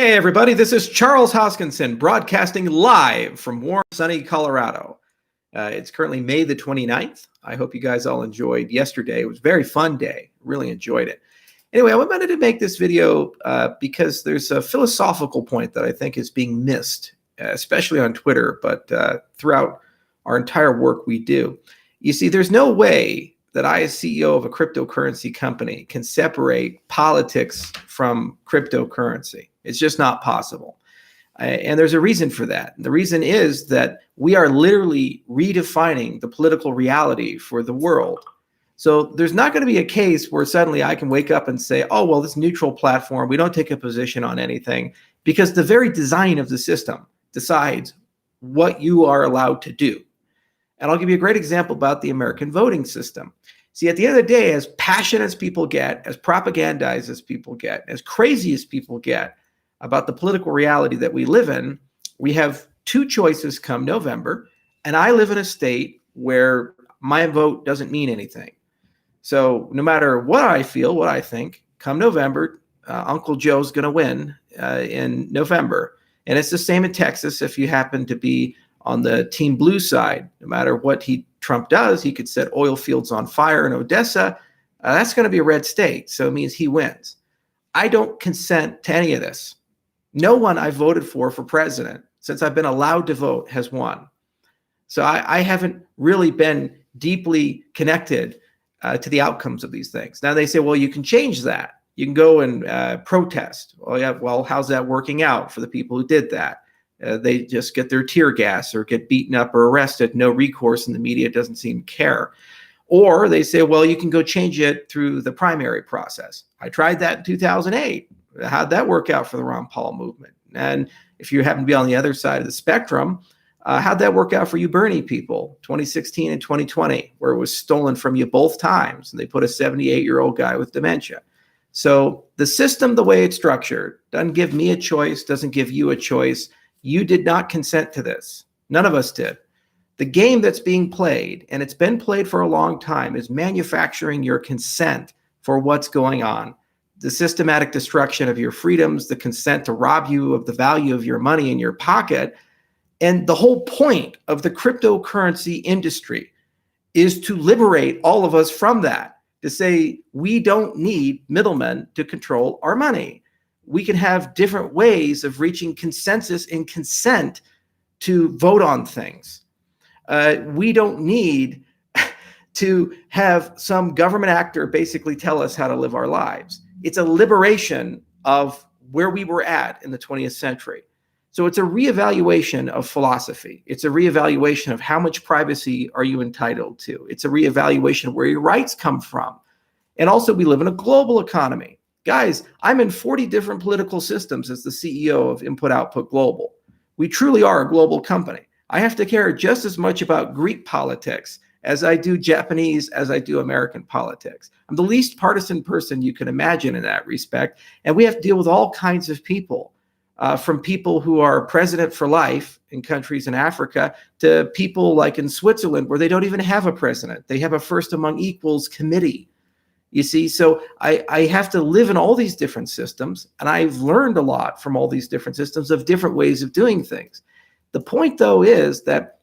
Hey, everybody, this is Charles Hoskinson broadcasting live from warm, sunny Colorado. It's currently May the 29th. I hope you guys all enjoyed yesterday. It was a very fun day. Really enjoyed it. Anyway, I wanted to make this video because there's a philosophical point that I think is being missed, especially on Twitter, but throughout our entire work we do. You see, there's no way that I, as CEO of a cryptocurrency company, can separate politics from cryptocurrency. It's just not possible. And there's a reason for that. The reason is that we are literally redefining the political reality for the world. So there's not going to be a case where suddenly I can wake up and say, oh, well, this neutral platform, we don't take a position on anything, because the very design of the system decides what you are allowed to do. And I'll give you a great example about the American voting system. See, at the end of the day, as passionate as people get, as propagandized as people get, as crazy as people get about the political reality that we live in, we have two choices come November, and I live in a state where my vote doesn't mean anything. So no matter what I feel, what I think, come November, Uncle Joe's going to win in November. And it's the same in Texas. If you happen to be on the Team Blue side, no matter what Trump does, he could set oil fields on fire in Odessa. That's going to be a red state, so it means he wins. I don't consent to any of this. No one I voted for president, since I've been allowed to vote, has won. So I haven't really been deeply connected to the outcomes of these things. Now they say, well, you can change that. You can go and protest. Oh, yeah, well, how's that working out for the people who did that? They just get their tear gas or get beaten up or arrested, no recourse, and the media doesn't seem to care. Or they say, well, you can go change it through the primary process. I tried that in 2008. How'd that work out for the Ron Paul movement? And if you happen to be on the other side of the spectrum, how'd that work out for you Bernie people, 2016 and 2020, where it was stolen from you both times, and they put a 78-year-old guy with dementia? So the system, the way it's structured, doesn't give me a choice, doesn't give you a choice. You did not consent to this. None of us did. The game that's being played, and it's been played for a long time, is manufacturing your consent for what's going on. The systematic destruction of your freedoms, the consent to rob you of the value of your money in your pocket. And the whole point of the cryptocurrency industry is to liberate all of us from that, to say we don't need middlemen to control our money. We can have different ways of reaching consensus and consent to vote on things. We don't need to have some government actor basically tell us how to live our lives. It's a liberation of where we were at in the 20th century. So it's a reevaluation of philosophy. It's a reevaluation of how much privacy are you entitled to. It's a reevaluation of where your rights come from. And also, we live in a global economy. Guys, I'm in 40 different political systems as the CEO of Input Output Global. We truly are a global company. I have to care just as much about Greek politics as I do Japanese, as I do American politics. I'm the least partisan person you can imagine in that respect. And we have to deal with all kinds of people, from people who are president for life in countries in Africa to people like in Switzerland, where they don't even have a president. They have a first among equals committee. You see, so I have to live in all these different systems, and I've learned a lot from all these different systems of different ways of doing things. The point, though, is that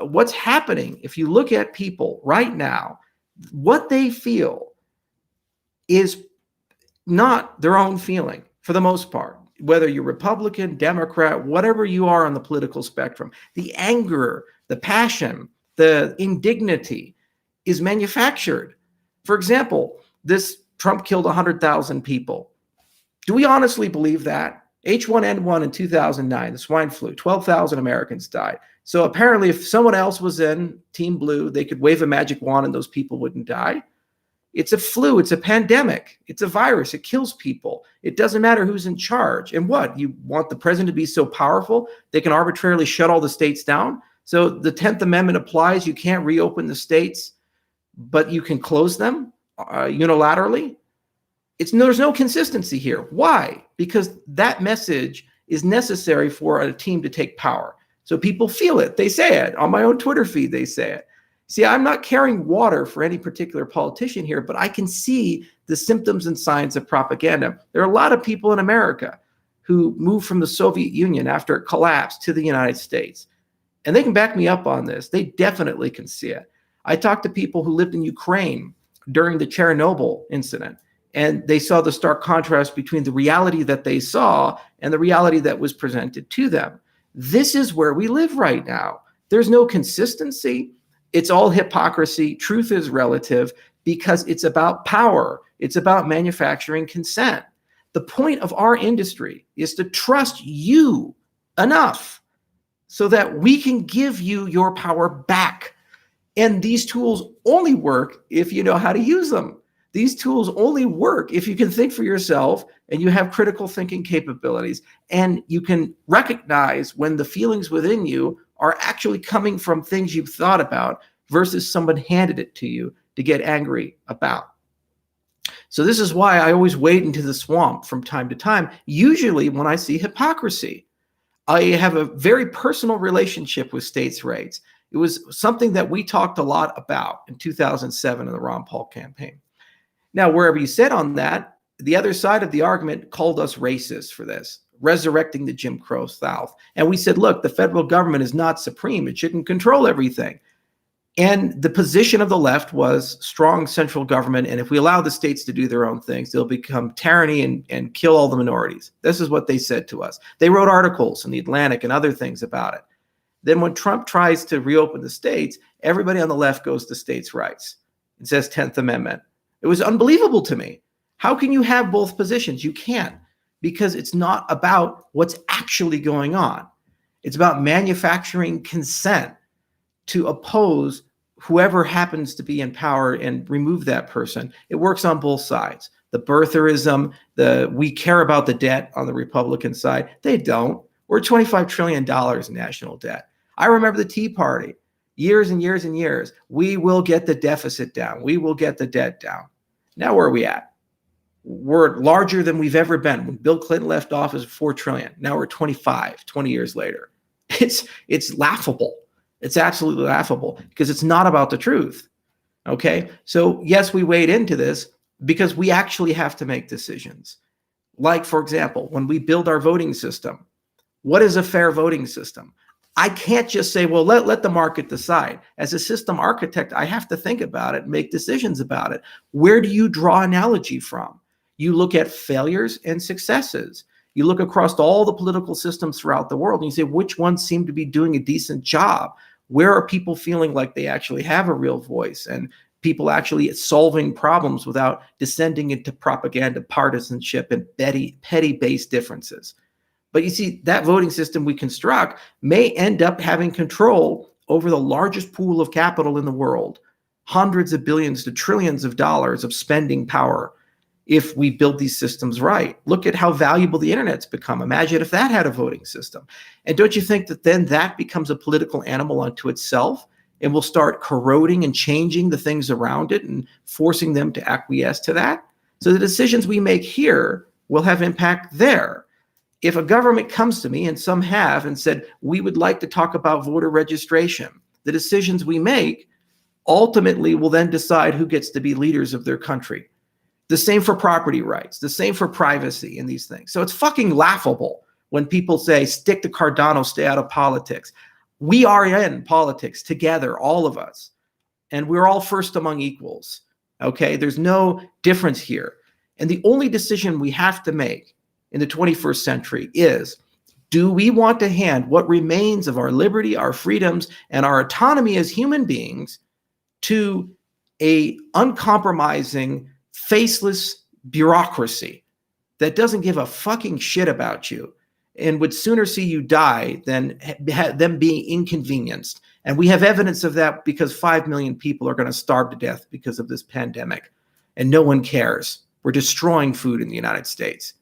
what's happening, if you look at people right now, what they feel is not their own feeling for the most part, whether you're Republican, Democrat, whatever you are on the political spectrum. The anger, the passion, the indignity is manufactured. For example, this Trump killed 100,000 people. Do we honestly believe that? H1N1 in 2009, the swine flu, 12,000 Americans died. So apparently if someone else was in Team Blue, they could wave a magic wand and those people wouldn't die. It's a flu. It's a pandemic. It's a virus. It kills people. It doesn't matter who's in charge. And what? You want the president to be so powerful they can arbitrarily shut all the states down? So the 10th Amendment applies. You can't reopen the states, but you can close them unilaterally. There's no consistency here. Why? Because that message is necessary for a team to take power. So people feel it. They say it. On my own Twitter feed, they say it. See, I'm not carrying water for any particular politician here, but I can see the symptoms and signs of propaganda. There are a lot of people in America who moved from the Soviet Union after it collapsed to the United States. And they can back me up on this. They definitely can see it. I talked to people who lived in Ukraine during the Chernobyl incident, and they saw the stark contrast between the reality that they saw and the reality that was presented to them. This is where we live right now. There's no consistency. It's all hypocrisy. Truth is relative because it's about power. It's about manufacturing consent. The point of our industry is to trust you enough so that we can give you your power back. And these tools only work if you know how to use them. These tools only work if you can think for yourself and you have critical thinking capabilities and you can recognize when the feelings within you are actually coming from things you've thought about versus someone handed it to you to get angry about. So this is why I always wade into the swamp from time to time, usually when I see hypocrisy. I have a very personal relationship with states' rights. It was something that we talked a lot about in 2007 in the Ron Paul campaign. Now, wherever you sit on that, the other side of the argument called us racist for this, resurrecting the Jim Crow South. And we said, look, the federal government is not supreme. It shouldn't control everything. And the position of the left was strong central government. And if we allow the states to do their own things, they'll become tyranny and kill all the minorities. This is what they said to us. They wrote articles in the Atlantic and other things about it. Then when Trump tries to reopen the states, everybody on the left goes to states' rights. It says 10th Amendment. It was unbelievable to me. How can you have both positions? You can't, because it's not about what's actually going on. It's about manufacturing consent to oppose whoever happens to be in power and remove that person. It works on both sides. The birtherism, we care about the debt on the Republican side. They don't. We're $25 trillion in national debt. I remember the Tea Party, years and years and years. We will get the deficit down. We will get the debt down. Now where are we at? We're larger than we've ever been. When Bill Clinton left office, $4 trillion. Now we're 25, 20 years later. It's laughable. It's absolutely laughable because it's not about the truth. Okay. So yes, we wade into this because we actually have to make decisions. Like, for example, when we build our voting system, what is a fair voting system? I can't just say, well, let the market decide. As a system architect, I have to think about it, make decisions about it. Where do you draw analogy from? You look at failures and successes. You look across all the political systems throughout the world and you say, which ones seem to be doing a decent job? Where are people feeling like they actually have a real voice and people actually solving problems without descending into propaganda, partisanship, and petty base differences? But you see, that voting system we construct may end up having control over the largest pool of capital in the world, hundreds of billions to trillions of dollars of spending power if we build these systems right. Look at how valuable the internet's become. Imagine if that had a voting system. And don't you think that then that becomes a political animal unto itself and will start corroding and changing the things around it and forcing them to acquiesce to that? So the decisions we make here will have impact there. If a government comes to me, and some have, and said, we would like to talk about voter registration, the decisions we make ultimately will then decide who gets to be leaders of their country. The same for property rights, the same for privacy in these things. So it's fucking laughable when people say, stick to Cardano, stay out of politics. We are in politics together, all of us. And we're all first among equals, okay? There's no difference here. And the only decision we have to make in the 21st century is, do we want to hand what remains of our liberty, our freedoms, and our autonomy as human beings to a uncompromising, faceless bureaucracy that doesn't give a fucking shit about you and would sooner see you die than them being inconvenienced? And we have evidence of that because 5 million people are going to starve to death because of this pandemic, and no one cares. We're destroying food in the United States.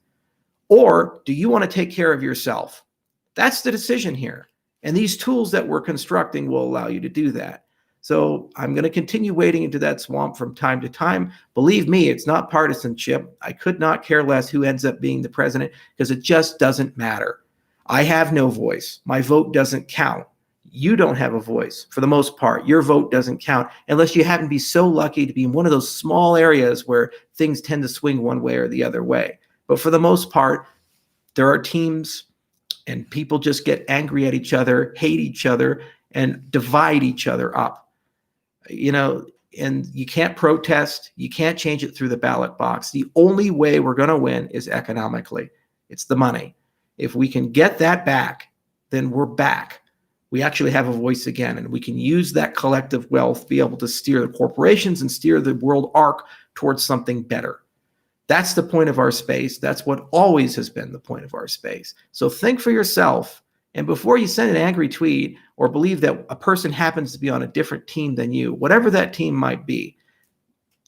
Or do you want to take care of yourself? That's the decision here. And these tools that we're constructing will allow you to do that. So I'm going to continue wading into that swamp from time to time. Believe me, it's not partisanship. I could not care less who ends up being the president because it just doesn't matter. I have no voice. My vote doesn't count. You don't have a voice for the most part. Your vote doesn't count unless you happen to be so lucky to be in one of those small areas where things tend to swing one way or the other way. But for the most part, there are teams and people just get angry at each other, hate each other, and divide each other up. And you can't protest. You can't change it through the ballot box. The only way we're going to win is economically. It's the money. If we can get that back, then we're back. We actually have a voice again, and we can use that collective wealth to be able to steer the corporations and steer the world arc towards something better. That's the point of our space. That's what always has been the point of our space. So think for yourself. And before you send an angry tweet or believe that a person happens to be on a different team than you, whatever that team might be,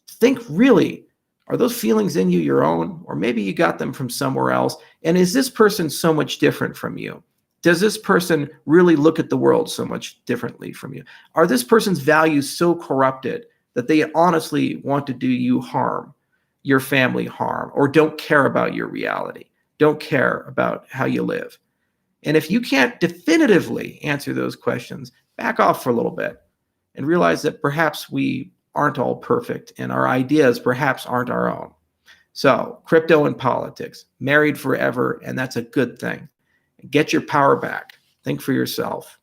think really, are those feelings in you your own? Or maybe you got them from somewhere else. And is this person so much different from you? Does this person really look at the world so much differently from you? Are this person's values so corrupted that they honestly want to do you harm, your family harm, or don't care about your reality, don't care about how you live? And if you can't definitively answer those questions, back off for a little bit and realize that perhaps we aren't all perfect and our ideas perhaps aren't our own. So crypto and politics, married forever, and that's a good thing. Get your power back. Think for yourself.